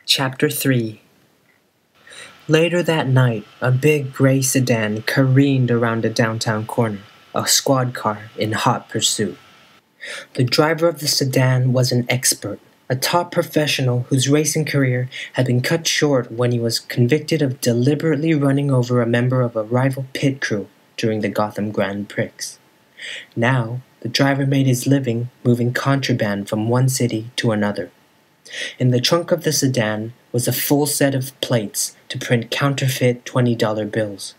Chapter 3. Later that night, a big gray sedan careened around a downtown corner, a squad car in hot pursuit. The driver of the sedan was an expert, a top professional whose racing career had been cut short when he was convicted of deliberately running over a member of a rival pit crew during the Gotham Grand Prix. Now, the driver made his living moving contraband from one city to another. In the trunk of the sedan was a full set of plates to print counterfeit $20 bills.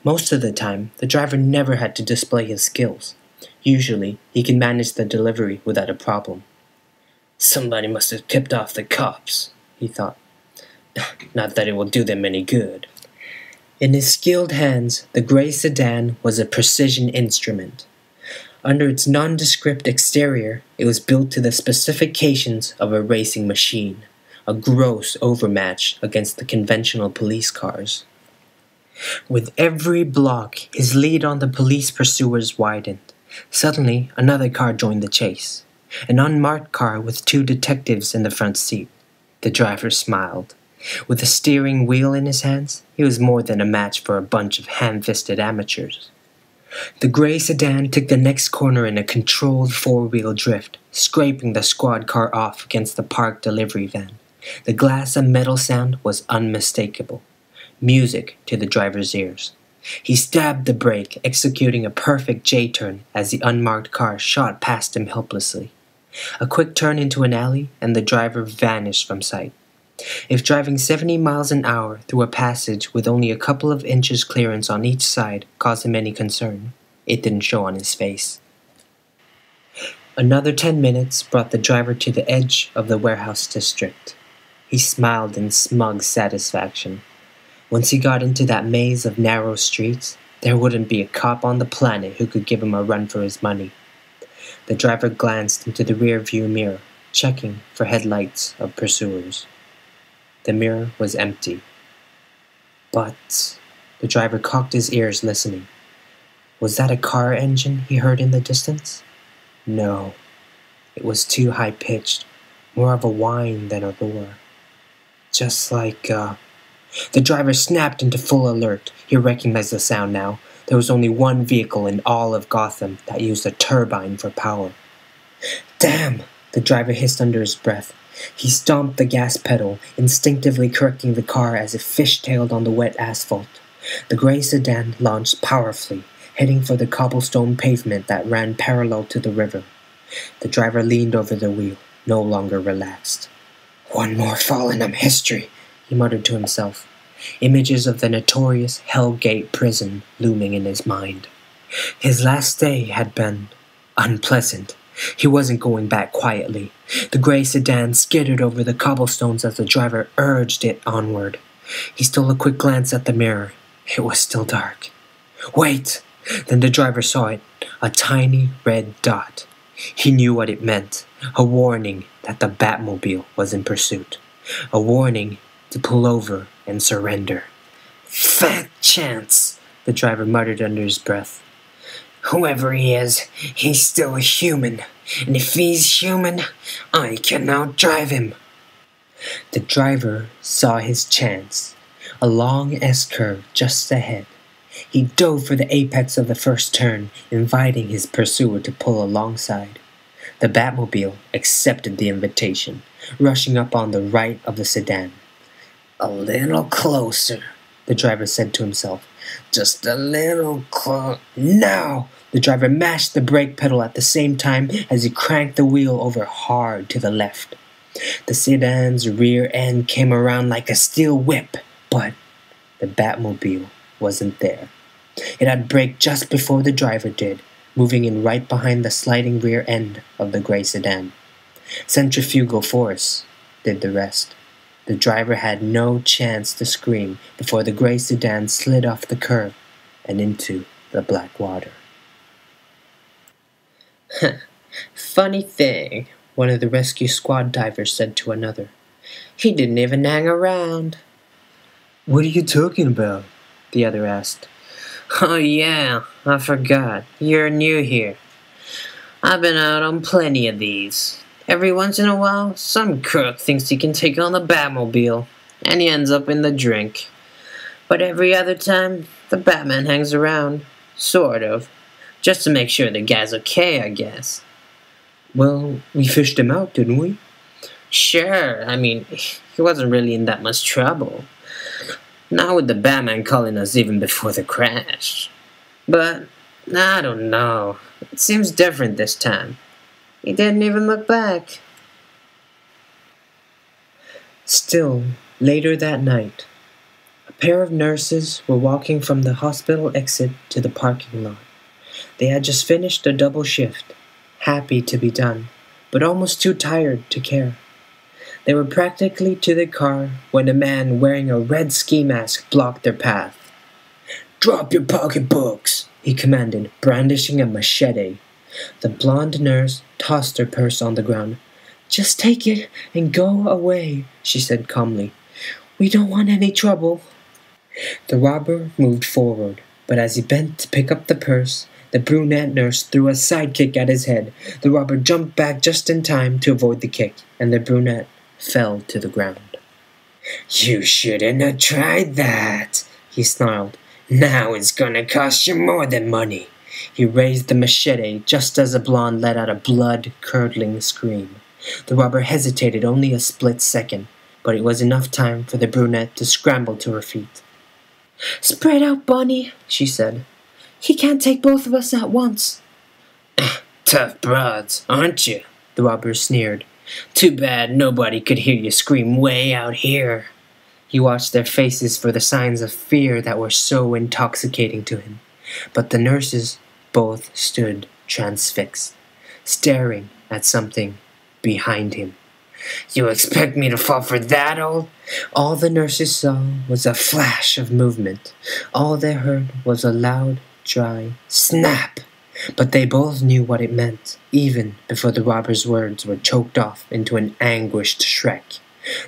Most of the time, the driver never had to display his skills. Usually, he could manage the delivery without a problem. "Somebody must have tipped off the cops," he thought. "Not that it will do them any good." In his skilled hands, the gray sedan was a precision instrument. Under its nondescript exterior, it was built to the specifications of a racing machine, a gross overmatch against the conventional police cars. With every block, his lead on the police pursuers widened. Suddenly, another car joined the chase. An unmarked car with two detectives in the front seat. The driver smiled. With the steering wheel in his hands, he was more than a match for a bunch of ham-fisted amateurs. The gray sedan took the next corner in a controlled four-wheel drift, scraping the squad car off against the parked delivery van. The glass and metal sound was unmistakable. Music to the driver's ears. He stabbed the brake, executing a perfect J-turn as the unmarked car shot past him helplessly. A quick turn into an alley, and the driver vanished from sight. If driving 70 miles an hour through a passage with only a couple of inches clearance on each side caused him any concern, it didn't show on his face. Another 10 minutes brought the driver to the edge of the warehouse district. He smiled in smug satisfaction. Once he got into that maze of narrow streets, there wouldn't be a cop on the planet who could give him a run for his money. The driver glanced into the rear-view mirror, checking for headlights of pursuers. The mirror was empty. But the driver cocked his ears, listening. Was that a car engine he heard in the distance? No. It was too high-pitched, more of a whine than a roar. Just like, The driver snapped into full alert. He recognized the sound now. There was only one vehicle in all of Gotham that used a turbine for power. "Damn!" the driver hissed under his breath. He stomped the gas pedal, instinctively correcting the car as it fishtailed on the wet asphalt. The gray sedan launched powerfully, heading for the cobblestone pavement that ran parallel to the river. The driver leaned over the wheel, no longer relaxed. "One more fall and I'm history," he muttered to himself, images of the notorious Hell Gate prison looming in his mind. His last day had been unpleasant. He wasn't going back quietly. The gray sedan skittered over the cobblestones as the driver urged it onward. He stole a quick glance at the mirror. It was still dark. "Wait!" Then the driver saw it, a tiny red dot. He knew what it meant, a warning that the Batmobile was in pursuit, a warning to pull over and surrender. "Fat chance," the driver muttered under his breath. "Whoever he is, he's still a human, and if he's human, I can outdrive him." The driver saw his chance, a long S-curve just ahead. He dove for the apex of the first turn, inviting his pursuer to pull alongside. The Batmobile accepted the invitation, rushing up on the right of the sedan. "A little closer," the driver said to himself. "Just a little Now!" The driver mashed the brake pedal at the same time as he cranked the wheel over hard to the left. The sedan's rear end came around like a steel whip, but the Batmobile wasn't there. It had braked just before the driver did, moving in right behind the sliding rear end of the gray sedan. Centrifugal force did the rest. The driver had no chance to scream before the gray sedan slid off the curb and into the black water. "Funny thing," one of the rescue squad divers said to another. "He didn't even hang around." "What are you talking about?" the other asked. "Oh yeah, I forgot. You're new here. I've been out on plenty of these. Every once in a while, some crook thinks he can take on the Batmobile, and he ends up in the drink. But every other time, the Batman hangs around. Sort of. Just to make sure the guy's okay, I guess. Well, we fished him out, didn't we? Sure, I mean, he wasn't really in that much trouble. Not with the Batman calling us even before the crash. But, I don't know. It seems different this time. He didn't even look back. Still, later that night, a pair of nurses were walking from the hospital exit to the parking lot. They had just finished a double shift, happy to be done, but almost too tired to care. They were practically to the car when a man wearing a red ski mask blocked their path. "Drop your pocketbooks," he commanded, brandishing a machete. The blonde nurse tossed her purse on the ground. "Just take it and go away," she said calmly. "We don't want any trouble." The robber moved forward, but as he bent to pick up the purse, the brunette nurse threw a sidekick at his head. The robber jumped back just in time to avoid the kick, and the brunette fell to the ground. "You shouldn't have tried that," he snarled. "Now it's gonna cost you more than money." He raised the machete just as the blonde let out a blood-curdling scream. The robber hesitated only a split second, but it was enough time for the brunette to scramble to her feet. "Spread out, Bonnie," she said. "He can't take both of us at once." "Tough broads, aren't you?" the robber sneered. "Too bad nobody could hear you scream way out here." He watched their faces for the signs of fear that were so intoxicating to him, but the nurses both stood transfixed, staring at something behind him. "You expect me to fall for that old?" All the nurses saw was a flash of movement. All they heard was a loud, dry snap. But they both knew what it meant, even before the robber's words were choked off into an anguished shriek.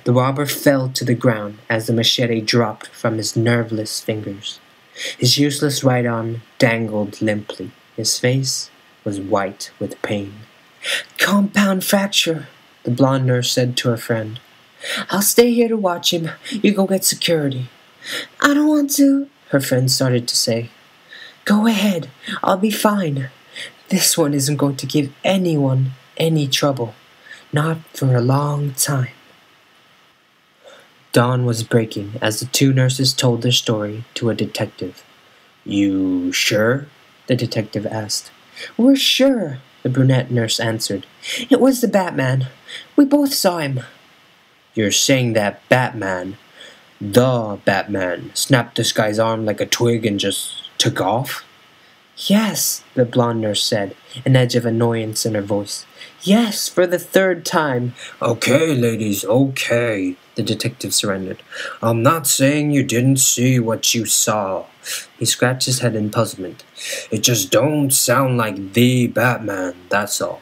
The robber fell to the ground as the machete dropped from his nerveless fingers. His useless right arm dangled limply. His face was white with pain. "Compound fracture," the blonde nurse said to her friend. "I'll stay here to watch him. You go get security." "I don't want to," her friend started to say. "Go ahead. I'll be fine. This one isn't going to give anyone any trouble. Not for a long time." Dawn was breaking as the two nurses told their story to a detective. "You sure?" the detective asked. "We're sure," the brunette nurse answered. "It was the Batman. We both saw him." "You're saying that the Batman, snapped this guy's arm like a twig and just took off?" "Yes," the blonde nurse said, an edge of annoyance in her voice. "Yes, for the third time." "Okay, ladies, okay," the detective surrendered. "I'm not saying you didn't see what you saw." He scratched his head in puzzlement. "It just don't sound like the Batman, that's all."